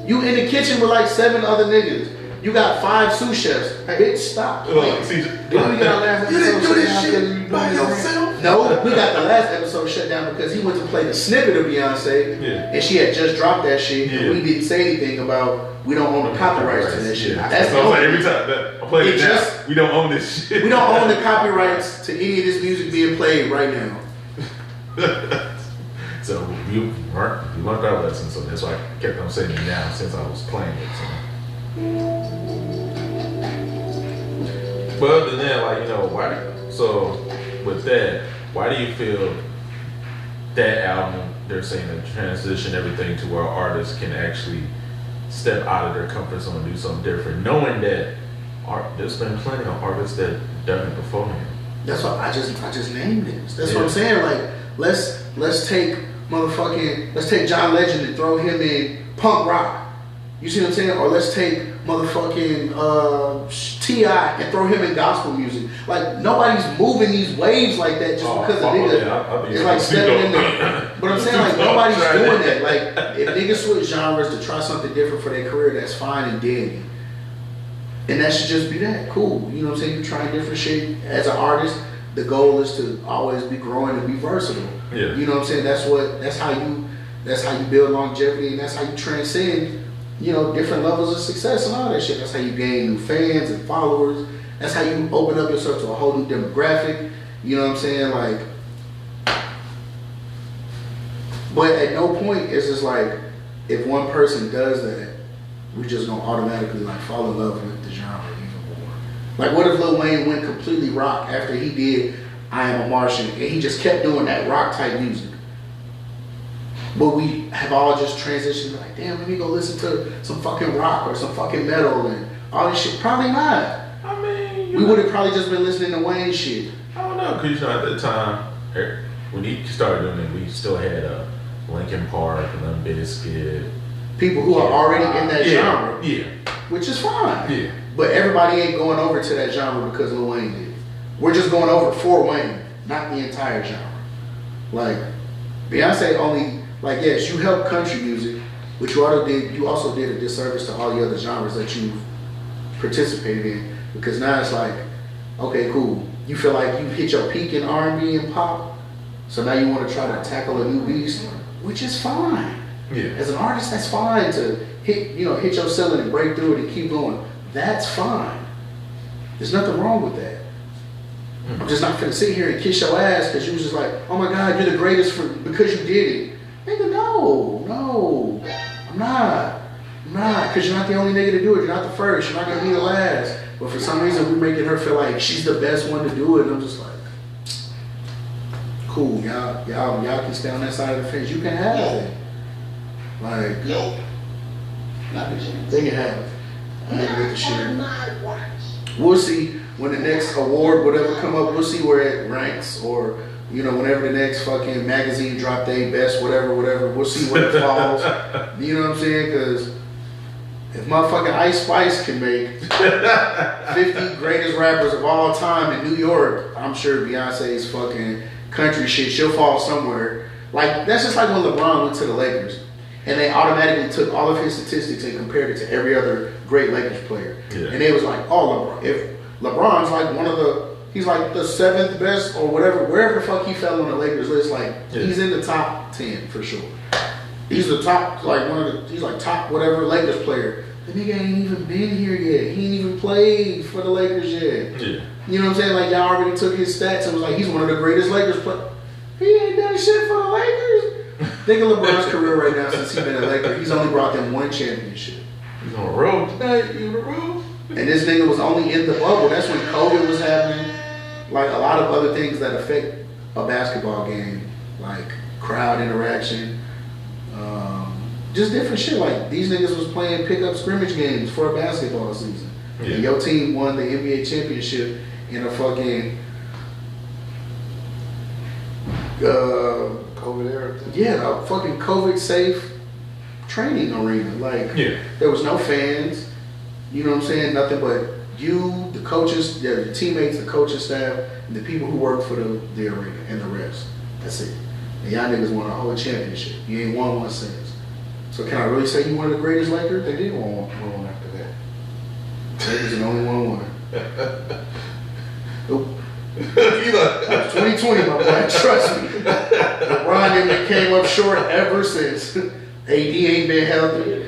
You in the kitchen with like 7 other niggas. You got 5 sous chefs. Hey, bitch, stop. You didn't do this shit by yourself? No, we got the last episode shut down because he went to play the snippet of Beyonce, and she had just dropped that shit, and we didn't say anything about we don't own the copyrights to that shit. That's what I'm saying every time that I play it now. We don't own this shit. We don't own the copyrights to any of this music being played right now. So you learned our lesson, so that's why I kept on saying it now since I was playing it. So. But other than that, like, you know, with that, why do you feel that album, they're saying to transition everything to where artists can actually step out of their comfort zone and do something different, knowing that there's been plenty of artists that done it before him. That's why I just named it. That's what I'm saying. Like, let's take John Legend and throw him in punk rock. You see what I'm saying? Or let's take motherfucking T.I. and throw him in gospel music. Like, nobody's moving these waves like that just because a nigga is like stepping in there. But I'm saying, like, nobody's doing that. Like, if niggas switch genres to try something different for their career, that's fine and dandy. And that should just be that. Cool. You know what I'm saying? You're trying different shit. As an artist, the goal is to always be growing and be versatile. Yeah. You know what I'm saying? That's how you build longevity, and that's how you transcend, you know, different levels of success and all that shit. That's how you gain new fans and followers. That's how you open up yourself to a whole new demographic. You know what I'm saying? Like, but at no point is it's like, if one person does that, we just gonna automatically like fall in love with the genre even more. Like, what if Lil Wayne went completely rock after he did I Am a Martian, and he just kept doing that rock type music? But we have all just transitioned like, damn, let me go listen to some fucking rock or some fucking metal and all this shit. Probably not. I mean, we would have probably just been listening to Wayne shit. I don't know, because, you know, at the time, when he started doing it, we still had Linkin Park and Limp Bizkit. People who are already in that genre. Yeah. Which is fine. Yeah. But everybody ain't going over to that genre because Lil Wayne did. We're just going over for Wayne. not the entire genre. Like, Beyonce only, like, yes, you help country music, but you also did a disservice to all the other genres that you've participated in, because now it's like, okay, cool. You feel like you hit your peak in R&B and pop, so now you want to try to tackle a new beast, which is fine. Yeah. As an artist, that's fine to hit your ceiling and break through it and keep going. That's fine. There's nothing wrong with that. I'm just not gonna sit here and kiss your ass because you was just like, oh my God, you're the greatest because you did it. Nigga, no, I'm not, because you're not the only nigga to do it. You're not the first. You're not gonna be the last. But for some reason, we're making her feel like she's the best one to do it, and I'm just like, cool, y'all can stay on that side of the fence. You can have it. Like, Nope. Not a chance. they can have it. I ain't with the shit. We'll see when the next award, whatever come up, we'll see where it ranks, or whenever the next fucking magazine drop their best, whatever, we'll see where it falls. You know what I'm saying? Because if motherfucking Ice Spice can make 50 greatest rappers of all time in New York, I'm sure Beyonce's fucking country shit, she'll fall somewhere. Like, that's just like when LeBron went to the Lakers and they automatically took all of his statistics and compared it to every other great Lakers player. Yeah. And they was like, oh, if LeBron's like he's like the 7th best or whatever, wherever the fuck he fell on the Lakers list, like, he's in the top 10 for sure. He's the top, like he's like top whatever Lakers player. The nigga ain't even been here yet. He ain't even played for the Lakers yet. Yeah. You know what I'm saying? Like, y'all already took his stats and was like, he's one of the greatest Lakers players. He ain't done shit for the Lakers. Think of LeBron's career right now since he's been a Laker. He's only brought them one championship. He's on a roll tonight. He's on a roll. And this nigga was only in the bubble. That's when COVID was happening. Like, a lot of other things that affect a basketball game, like crowd interaction, just different shit. Like, these niggas was playing pickup scrimmage games for a basketball season. Yeah. And your team won the NBA championship in a fucking COVID era. Yeah, a fucking COVID safe training arena. Like, there was no fans. You know what I'm saying? Nothing but you, the coaches, the teammates, the coaching staff, and the people who work for the arena and the refs. That's it. And y'all niggas won a whole championship. You ain't won one since. So can I really say you one of the greatest Lakers? They did win one after that. Lakers the only one. Nope. 2020, my boy. Trust me. LeBron ain't came up short ever since. AD ain't been healthy.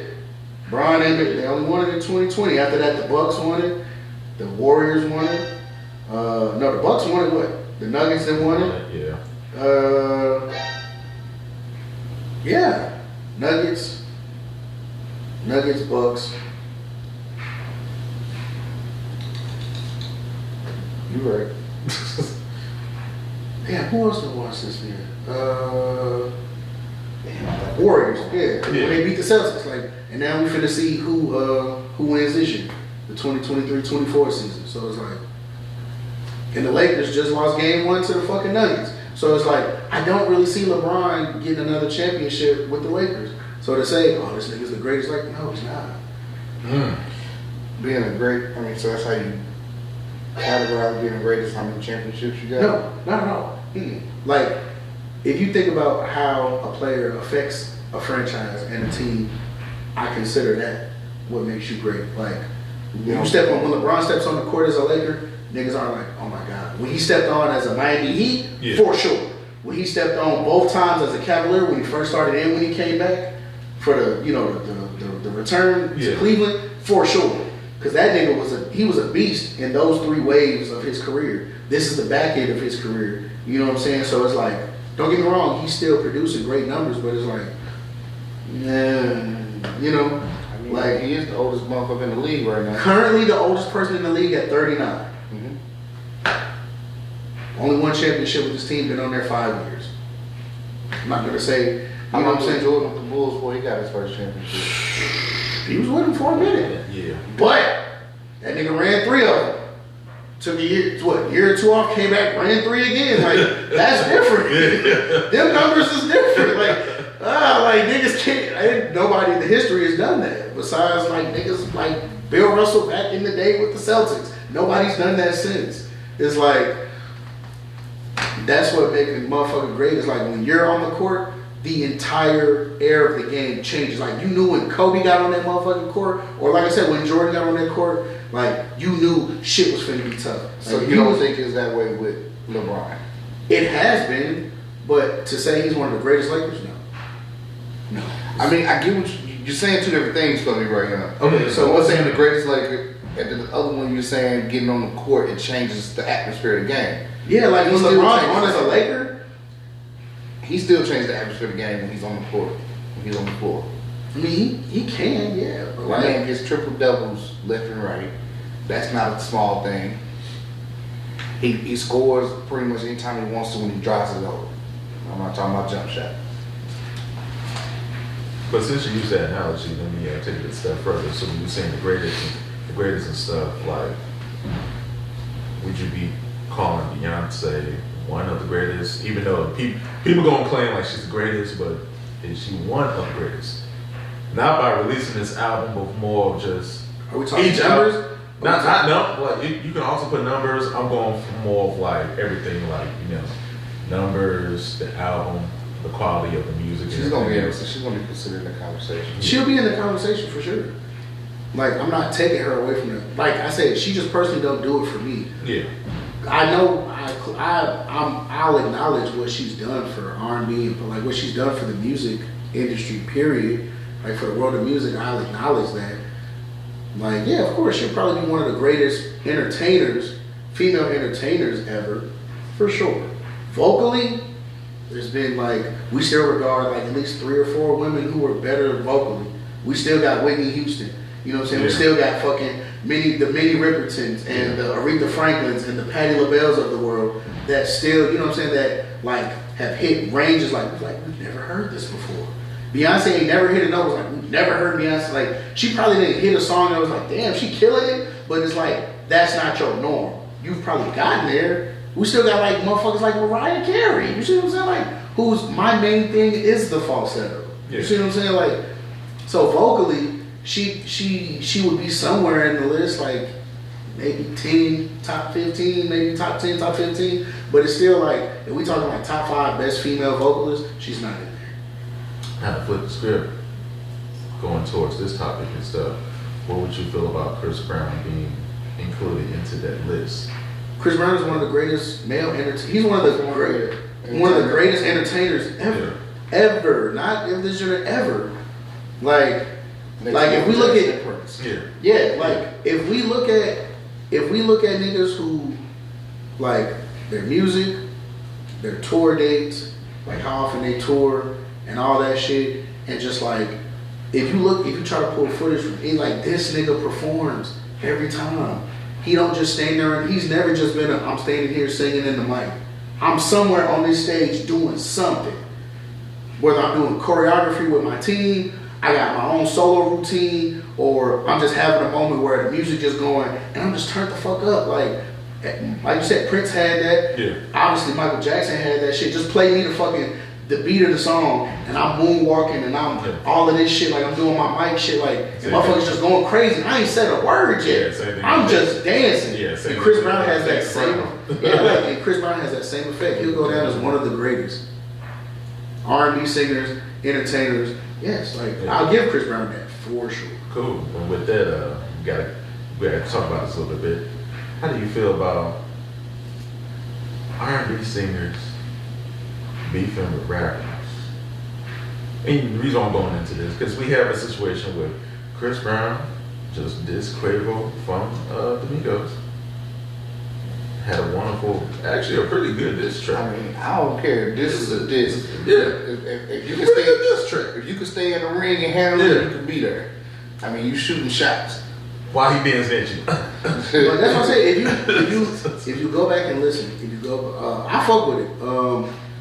LeBron ain't been. They only won it in 2020. After that, the Bucks won it. The Warriors won it. No, the Bucks won it. What? The Nuggets then won it. Yeah. Nuggets, Bucks. You right. Damn, who else did watch this year? Warriors. Yeah. When they beat the Celtics, like, and now we finna see who wins this year, the 2023-24 season. So it's like, and the Lakers just lost game 1 to the fucking Nuggets. So it's like, I don't really see LeBron getting another championship with the Lakers. So to say, oh, this nigga's the greatest, like, no, he's not. Being a great, so that's how you categorize being the greatest, how many championships you got? No, not at all. Like, if you think about how a player affects a franchise and a team, I consider that what makes you great. Like, when LeBron steps on the court as a Laker, niggas aren't like, oh my God. When he stepped on as a Miami Heat, for sure. When he stepped on both times as a Cavalier, when he first started and when he came back for the return to Cleveland, for sure. Because that nigga was a beast in those 3 waves of his career. This is the back end of his career. You know what I'm saying? So it's like, don't get me wrong, he's still producing great numbers, but it's like, like, he is the oldest motherfucker in the league right now. Currently the oldest person in the league at 39. Only one championship with his team, been on there 5 years. I'm not gonna say, you know what I'm saying? Jordan with the Bulls before he got his first championship. He was with him for a minute. Yeah. But that nigga ran 3 of them. Took a year or 2 off, came back, ran 3 again. Like, that's different. Them numbers is different. Like niggas can't. Nobody in the history has done that. Besides, like, niggas like Bill Russell back in the day with the Celtics. Nobody's done that since. It's like, that's what makes a motherfucker great. Is like when you're on the court, the entire air of the game changes. Like you knew when Kobe got on that motherfucking court, or like I said, when Jordan got on that court, like you knew shit was finna be tough. So like, you don't think it's that way with LeBron? It has been, but to say he's one of the greatest Lakers, no. I mean, I get what you're saying. Two different things for me right now. Okay, So one saying the greatest Laker, and the other one you're saying getting on the court, it changes the atmosphere of the game. Yeah, like when He still LeBron's changes on as a the- Laker, He still changes the atmosphere of the game when he's on the court. When he's on the floor. I mean, he can, yeah. But My man gets triple doubles left and right. That's not a small thing. He scores pretty much anytime he wants to when he drives it over. I'm not talking about jump shot. But since you use that analogy, let me take it a step further. So when you're saying the greatest and stuff, like, would you be calling Beyonce one of the greatest? Even though people gonna claim like she's the greatest, but is she one of the greatest? Not by releasing this album, but more of just Are we talking each numbers? album. Not no. Like you can also put numbers. I'm going for more of like everything, like numbers, the album, the quality of the music. She's gonna be considered in the conversation. She'll be in the conversation for sure. Like I'm not taking her away from it. Like I said, she just personally don't do it for me. Yeah. I know I'll acknowledge what she's done for R&B, but like what she's done for the music industry, period. Like for the world of music, I'll acknowledge that. Like, yeah, of course, she'll probably be one of the greatest entertainers, female entertainers ever, for sure. Vocally, there's been like, we still regard like at least 3 or 4 women who were better vocally. We still got Whitney Houston. You know what I'm saying? Yeah. We still got fucking the Minnie Ripertons and the Aretha Franklins and the Patti LaBelle's of the world that still, you know what I'm saying, that like have hit ranges like we've never heard this before. Beyonce ain't never hit a note. Like we've never heard Beyonce. Like she probably didn't hit a song that was like, damn, she killing it. But it's like that's not your norm. You've probably gotten there. We still got like motherfuckers like Mariah Carey. You see what I'm saying? Like whose my main thing is the falsetto. Yeah. You see what I'm saying? Like so vocally, she would be somewhere in the list, like maybe 10, top 15, maybe top 10, top 15. But it's still like if we talking like top 5 best female vocalists, she's not in there. How to flip the script, going towards this topic and stuff, what would you feel about Chris Brown being included into that list? Chris Brown is one of the greatest male entertainers. He's one of the greatest entertainers ever, ever. Not in this genre ever. Like if we look at if we look at niggas who like their music, their tour dates, like how often they tour and all that shit, and just like if you try to pull footage from it, like this nigga performs every time. He don't just stand there and he's never just been I'm standing here singing in the mic. I'm somewhere on this stage doing something. Whether I'm doing choreography with my team, I got my own solo routine, or I'm just having a moment where the music just going and I'm just turned the fuck up. Like you said, Prince had that. Yeah. Obviously Michael Jackson had that shit. Just play me the beat of the song and I'm moonwalking and I'm all of this shit, like I'm doing my mic shit, like and motherfuckers just going crazy. I ain't said a word yet. I'm just dancing. Yeah, and Chris Brown has that same and Chris Brown has that same effect. He'll go down as one of the greatest R&B singers, entertainers. Yes, like I'll give Chris Brown that for sure. Cool. And with that, we gotta talk about this a little bit. How do you feel about R&B singers beefing with rappers? And the reason I'm going into this because we have a situation with Chris Brown just dissed Quavo from the Migos. Had a wonderful, actually a pretty good diss track. I mean, I don't care. This is a diss. Yeah. If you can Pretty stay, good diss track. if you can stay in the ring and handle it, you can be there. I mean, you shooting shots. Why he being snitchy? But that's what I'm saying. If you go back and listen, I fuck with it.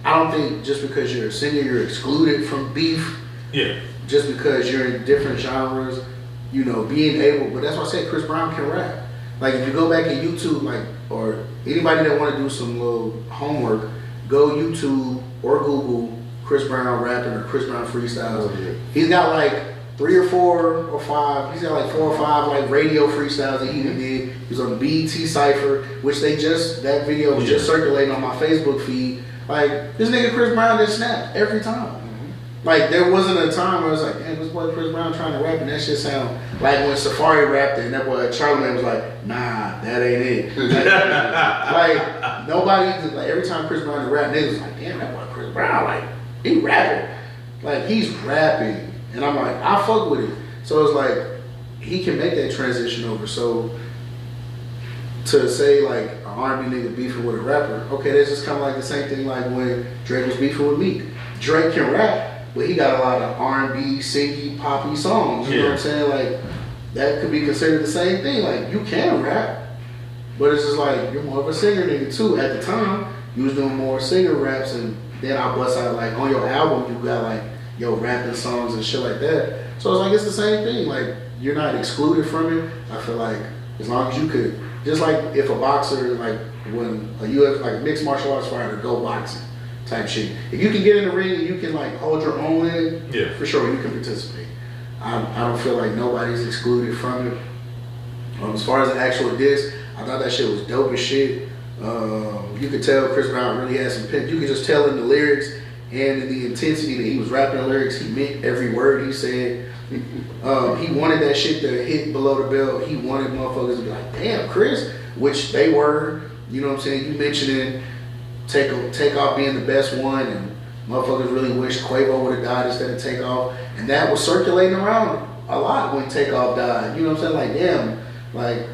I don't think just because you're a singer you're excluded from beef. Yeah. Just because you're in different genres, being able. But that's why I say Chris Brown can rap. Like if you go back and YouTube, like or anybody that want to do some little homework, go YouTube or Google Chris Brown rapping or Chris Brown freestyles. Oh, yeah. He's got like 3 or 4 or 5. He's got like 4 or 5 like radio freestyles that he did. He was on the BET Cypher, which that video was just circulating on my Facebook feed. Like, this nigga Chris Brown just snapped every time. Like, there wasn't a time where I was like, damn, this boy Chris Brown trying to rap, and that shit sound like when Safari rapped it, and that boy Charlamagne was like, nah, that ain't it. Like nobody, like, every time Chris Brown rap, niggas was like, damn, that boy Chris Brown, like, he rapping. Like, he's rapping. And I'm like, I fuck with it. So it's like, he can make that transition over. So to say like an R&B nigga beefing with a rapper, okay, that's just kind of like the same thing like when Drake was beefing with Meek. Drake can rap, but he got a lot of R&B, singy, poppy songs. You know what I'm saying? Like, that could be considered the same thing. Like, you can rap, but it's just like, you're more of a singer nigga too. At the time, you was doing more singer raps, and then I bust out like, on your album, you got like, rapping songs and shit like that. So it's like, it's the same thing. Like, you're not excluded from it. I feel like as long as you could, just like if a boxer, like when a UFC, like a mixed martial arts fighter, go boxing type shit. If you can get in the ring and you can like hold your own in, for sure you can participate. I don't feel like nobody's excluded from it. As far as the actual diss, I thought that shit was dope as shit. You could tell Chris Brown really had some pimp. You could just tell in the lyrics and in the intensity that he was rapping the lyrics, he meant every word he said. He wanted that shit to hit below the belt. He wanted motherfuckers to be like, damn, Chris, which they were. You know what I'm saying? You mentioning Takeoff being the best one, and motherfuckers really wish Quavo would have died instead of Takeoff. And that was circulating around a lot when Takeoff died. You know what I'm saying? Like, damn, like,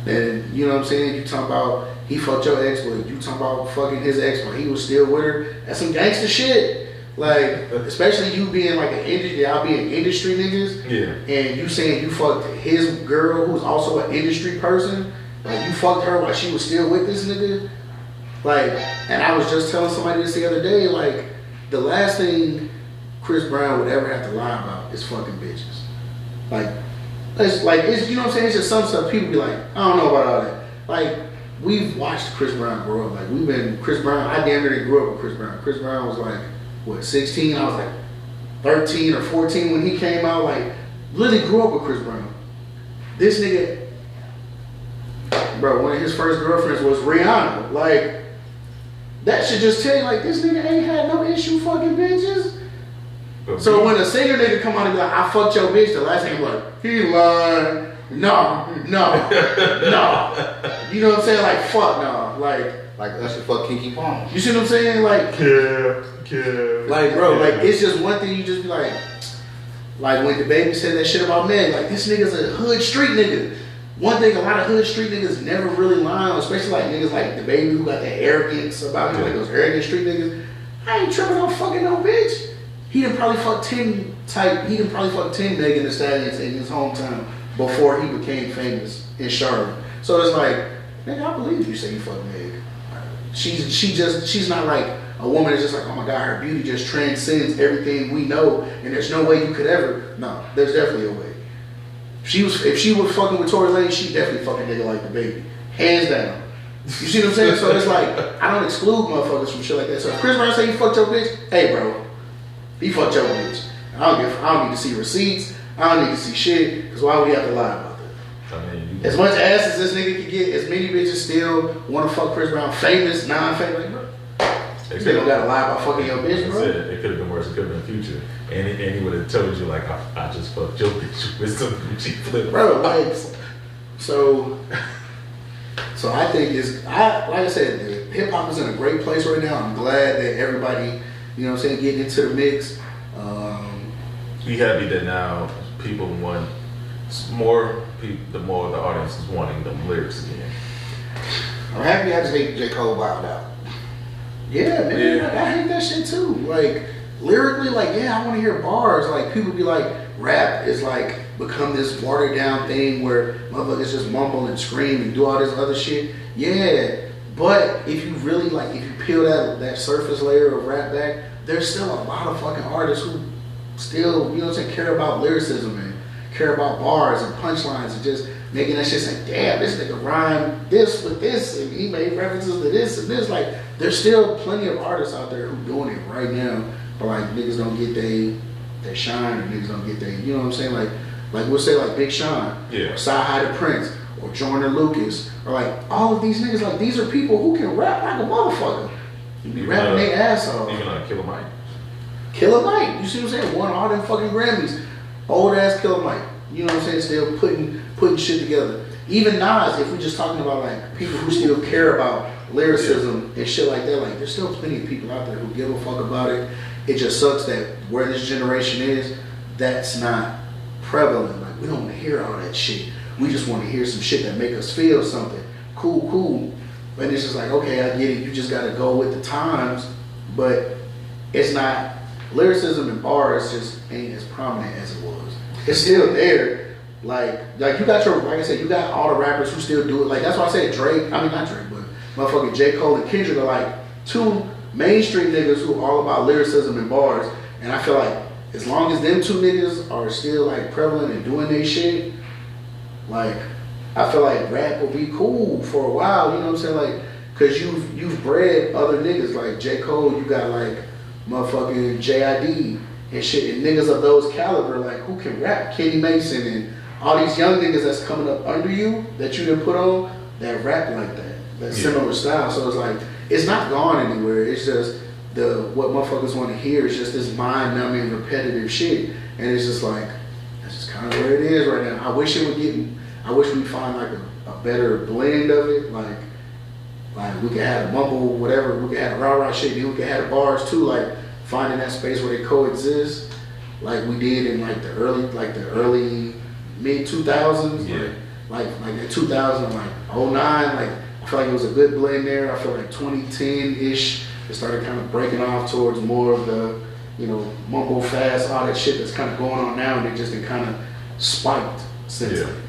and you know what I'm saying? You talking about he fucked your ex, but you talking about fucking his ex, but he was still with her. That's some gangster shit. Like, especially you being like an industry, y'all being industry niggas. Yeah. And you saying you fucked his girl, who's also an industry person. Like, you fucked her while she was still with this nigga. Like, and I was just telling somebody this the other day. Like, the last thing Chris Brown would ever have to lie about is fucking bitches. It's you know what I'm saying? It's just some stuff people be like, I don't know about all that. Like, we've watched Chris Brown grow up. Like, Chris Brown, I damn near grew up with Chris Brown. Chris Brown was like, what, 16? I was like 13 or 14 when he came out. Like, literally grew up with Chris Brown. This nigga, bro, one of his first girlfriends was Rihanna. Like, that should just tell you, like, this nigga ain't had no issue fucking bitches. So when a singer nigga come out and be like, I fucked your bitch, the last thing I'm like, he lied. No. You know what I'm saying? Like, fuck no. Like Usher fuck Kiki Palmer. You see what I'm saying? Like, yeah. Like, bro, like, it's just one thing you just be like when the baby said that shit about Meg, like, this nigga's a hood street nigga. One thing a lot of hood street niggas never really lie on, especially like niggas like the baby who got that arrogance about him, like those arrogant street niggas. I ain't tripping on fucking no bitch. He done probably fucked 10 Megan Thee Stallions in his hometown before he became famous in Charlotte. So it's like, nigga, I believe you say you fucked Meg. She's not like a woman that's just like, oh my God, her beauty just transcends everything we know, and there's no way you could ever. No, there's definitely a way. If she was fucking with Tory Lanez, she definitely fucking nigga like the baby, hands down. You see what I'm saying? So it's like, I don't exclude motherfuckers from shit like that. So if Chris Brown say you fucked your bitch, hey bro, he fucked your bitch. I don't need to see receipts. I don't need to see shit. Because why would we have to lie about that? I mean, as much ass as this nigga can get, as many bitches still want to fuck Chris Brown, famous, non-famous, like, bro. You don't gotta lie about fucking your bitch, bro. It could have been worse. It could have been future, and he would have told you like, I just fucked your bitch with some Gucci flip, bro. Like, so I think like I said, hip hop is in a great place right now. I'm glad that everybody, you know what I'm saying, getting into the mix. You happy that now people want more? The more the audience is wanting them lyrics again. I'm happy I just hate J. Cole bowed out. Yeah, man. Yeah. Like, I hate that shit too. Like, lyrically, like, yeah, I want to hear bars. Like, people be like, rap is like become this watered down thing where motherfuckers just mumble and scream and do all this other shit. Yeah, but if you really like, if you peel that surface layer of rap back, there's still a lot of fucking artists who still, you know what I'm saying, care about lyricism and care about bars and punchlines and just making that shit say, damn, this nigga rhymed this with this and he made references to this and this. Like, there's still plenty of artists out there who doing it right now, but like niggas don't get they their shine, or niggas don't get their, you know what I'm saying? Like we'll say like Big Sean, Yeah. or Sci-Hi the Prince, or Joyner Lucas, or like all of these niggas. Like these are people who can rap like a motherfucker. You be rapping their ass off. Even like Killer Mike. Killer Mike, you see what I'm saying? Won all them fucking Grammys. Old ass Killer Mike. You know what I'm saying? Still putting shit together. Even Nas, if we're just talking about like people who still care about lyricism and shit like that, like there's still plenty of people out there who give a fuck about it. It just sucks that where this generation is, that's not prevalent. Like we don't want to hear all that shit. We just want to hear some shit that make us feel something. Cool. And it's just like, okay, I get it. You just gotta go with the times, but it's not. Lyricism and bars just ain't as prominent as it was. It's still there. Like you got your, like I said, you got all the rappers who still do it. Like that's why I said Drake. I mean not Drake, but motherfucking J. Cole and Kendrick are like two mainstream niggas who are all about lyricism and bars. And I feel like as long as them two niggas are still like prevalent and doing their shit, like I feel like rap will be cool for a while. You know what I'm saying? Like, cause you've bred other niggas like J. Cole. You got like motherfucking JID and shit, and niggas of those caliber, like who can rap, Kenny Mason and all these young niggas that's coming up under you that you done put on that rap like that similar style. So it's like it's not gone anywhere. It's just what motherfuckers want to hear is just this mind-numbing repetitive shit, and it's just like that's just kind of where it is right now. I wish we'd find like a better blend of it, like we could have a mumble, whatever, we could have a rah-rah shit, then we could have the bars too, like finding that space where they coexist, like we did in like the early mid 2000s, like in 2000, like 09, like I feel like it was a good blend there. I feel like 2010-ish, it started kind of breaking off towards more of the, you know, mumble fast, all that shit that's kind of going on now, and it just kind of spiked since then.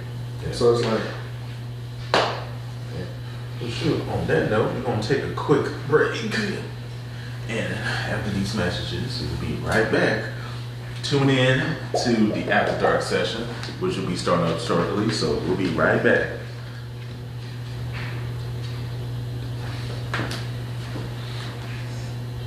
Yeah. So it's like, well, shoot, on that note, we're going to take a quick break. And after these messages, we'll be right back. Tune in to the After Dark session, which will be starting up shortly. So we'll be right back.